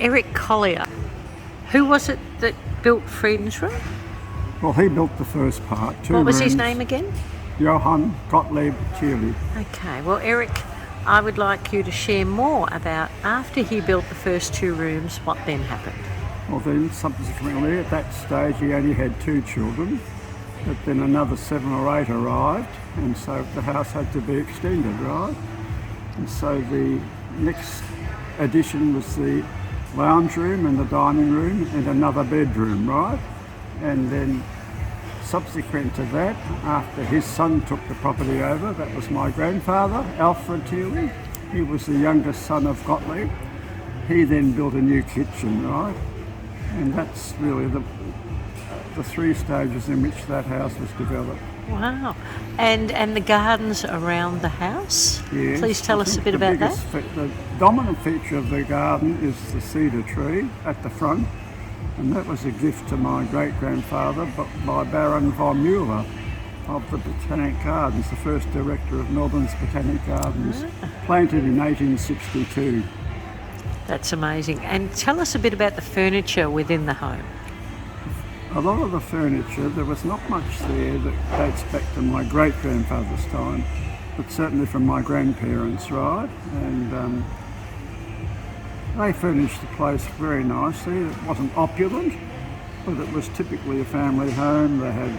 Eric Collyer. Who was it that built Friedensruh? Well, he built the first part, two What was his rooms. name again? Johann Gottlieb Thiele. Okay, well, Eric, I would like you to share more about after he built the first two rooms, what then happened. Well, then subsequently at that stage he only had two children, but then another 7 or 8 arrived, and so the house had to be extended, right? And so the next addition was the lounge room and the dining room and another bedroom, right? And then subsequent to that, after his son took the property over, that was my grandfather, Alfred Thiele. He was the youngest son of Gottlieb. He then built a new kitchen, right? And that's really the three stages in which that house was developed. Wow. And the gardens around the house? Yes, Please tell us a bit about that. The dominant feature of the garden is the cedar tree at the front, and that was a gift to my great-grandfather by Baron von Mueller of the Botanic Gardens, the first director of Melbourne's Botanic Gardens, planted in 1862. That's amazing. And tell us a bit about the furniture within the home. A lot of the furniture, there was not much there that dates back to my great-grandfather's time, but certainly from my grandparents, right? And they furnished the place very nicely. It wasn't opulent, but it was typically a family home. They had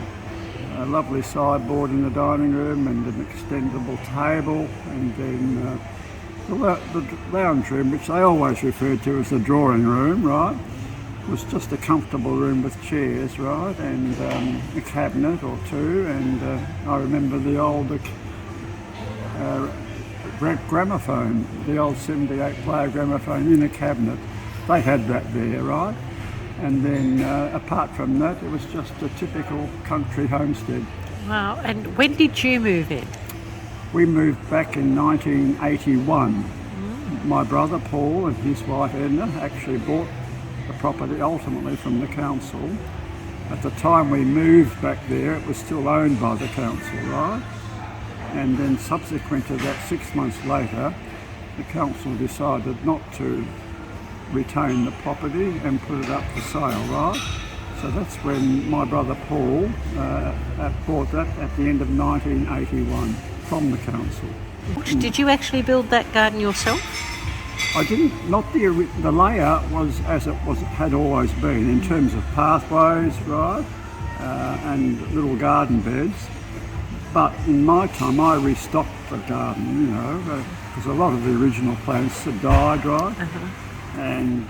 a lovely sideboard in the dining room and an extendable table, and then the lounge room, which they always referred to as the drawing room, right? Was just a comfortable room with chairs, right, and a cabinet or two, and I remember the old gramophone, the old 78 player gramophone in a cabinet. They had that there, right, and then apart from that it was just a typical country homestead. Wow. And when did you move in? We moved back in 1981. My brother Paul and his wife Edna actually bought the property ultimately from the council. At the time we moved back there, it was still owned by the council, right? And then subsequent to that, 6 months later, the council decided not to retain the property and put it up for sale, right? So that's when my brother Paul bought that at the end of 1981 from the council. Did you actually build that garden yourself? I didn't, not the layout was as it had always been in terms of pathways, right, and little garden beds. But in my time, I restocked the garden, because a lot of the original plants had died, right, and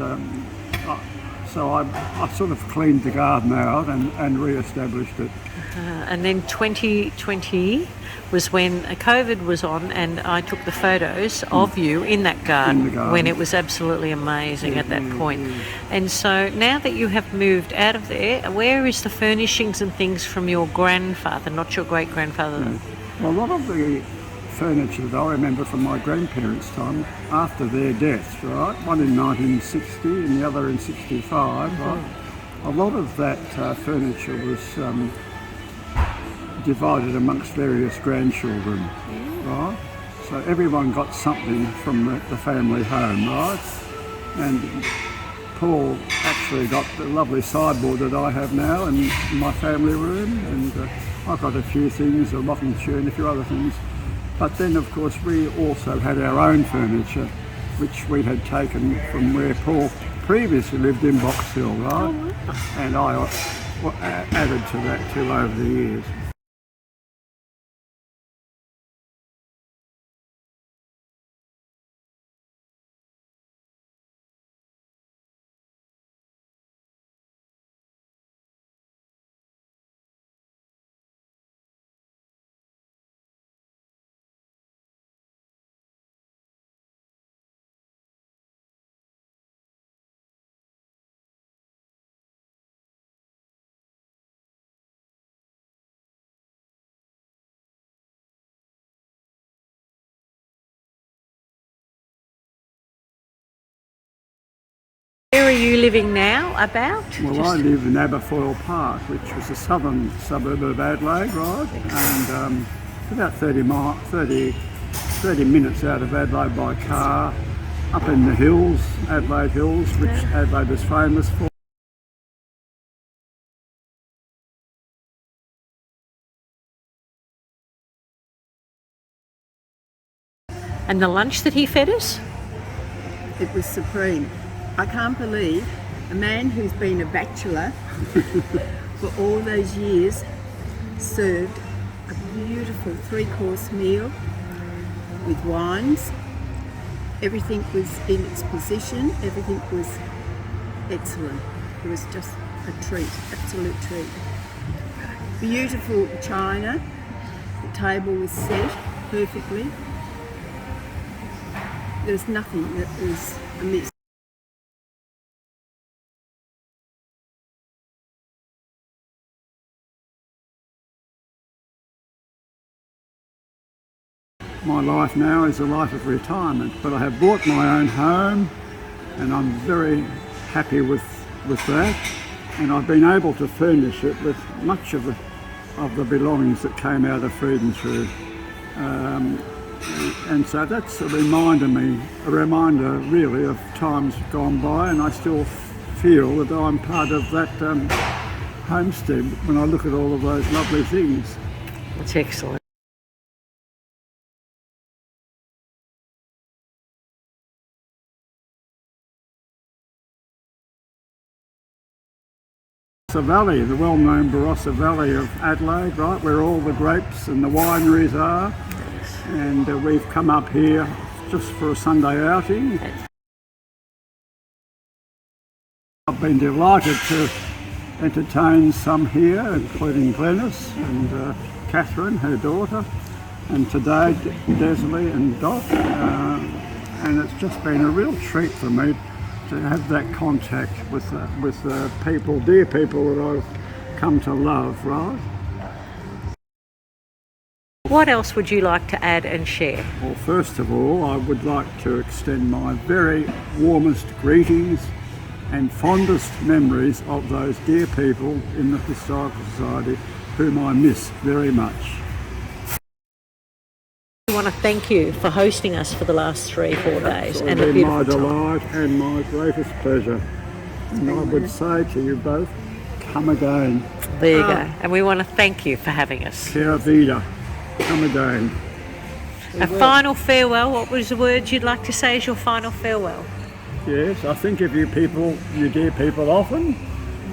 so I sort of cleaned the garden out and re-established it. And then 2020 was when COVID was on, and I took the photos of you in that garden, when it was absolutely amazing at that point. And so now that you have moved out of there, where is the furnishings and things from your grandfather, not your great-grandfather? Well, a lot of the furniture that I remember from my grandparents' time, after their deaths, right, one in 1960 and the other in 65, right, a lot of that furniture was divided amongst various grandchildren, right? So everyone got something from the family home, right? And Paul actually got the lovely sideboard that I have now in my family room, and I've got a few things, a rocking chair and a few other things. But then, of course, we also had our own furniture, which we had taken from where Paul previously lived in Box Hill, right? And I added to that too over the years. Where are you living now, about? Well, I live in Aberfoyle Park, which was a southern suburb of Adelaide, right? And about 30 minutes out of Adelaide by car. up in the hills, Adelaide Hills, which Adelaide is famous for. And the lunch that he fed us? It was supreme. I can't believe a man who's been a bachelor for all those years served a beautiful 3-course meal with wines. Everything was in its position, everything was excellent. It was just a treat, absolute treat. Beautiful china, the table was set perfectly. There was nothing that was amiss. My life now is a life of retirement, but I have bought my own home and I'm very happy with that, and I've been able to furnish it with much of the belongings that came out of Friedensruh. And so that's a reminder really of times gone by, and I still feel that I'm part of that homestead when I look at all of those lovely things. That's excellent. The valley, the well-known Barossa Valley of Adelaide, right, where all the grapes and the wineries are. And we've come up here just for a Sunday outing. I've been delighted to entertain some here, including Glenys and Catherine, her daughter, and today Deslea and Doc. And it's just been a real treat for me to have that contact with people, dear people that I've come to love, right? What else would you like to add and share? Well, first of all, I would like to extend my very warmest greetings and fondest memories of those dear people in the Historical Society whom I miss very much. I want to thank you for hosting us for the last 3-4 days. It's been my delight and my greatest pleasure. And I would say to you both, come again. There you go. And we want to thank you for having us. Pura vida. Come again. A final farewell. What was the words you'd like to say as your final farewell? Yes, I think of you people, you dear people, often.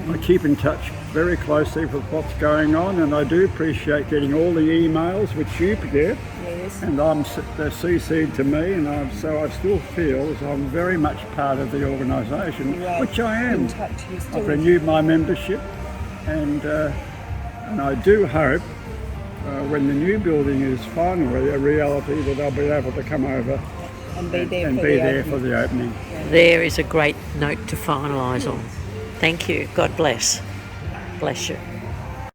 I keep in touch very closely with what's going on, and I do appreciate getting all the emails which you get. Yes. And they're CC'd to me, and so I still feel as I'm very much part of the organisation, which I am. I've renewed my membership, and I do hope when the new building is finally a reality that I'll be able to come over and be there for the opening. There is a great note to finalise on. Thank you. God bless. Bless you.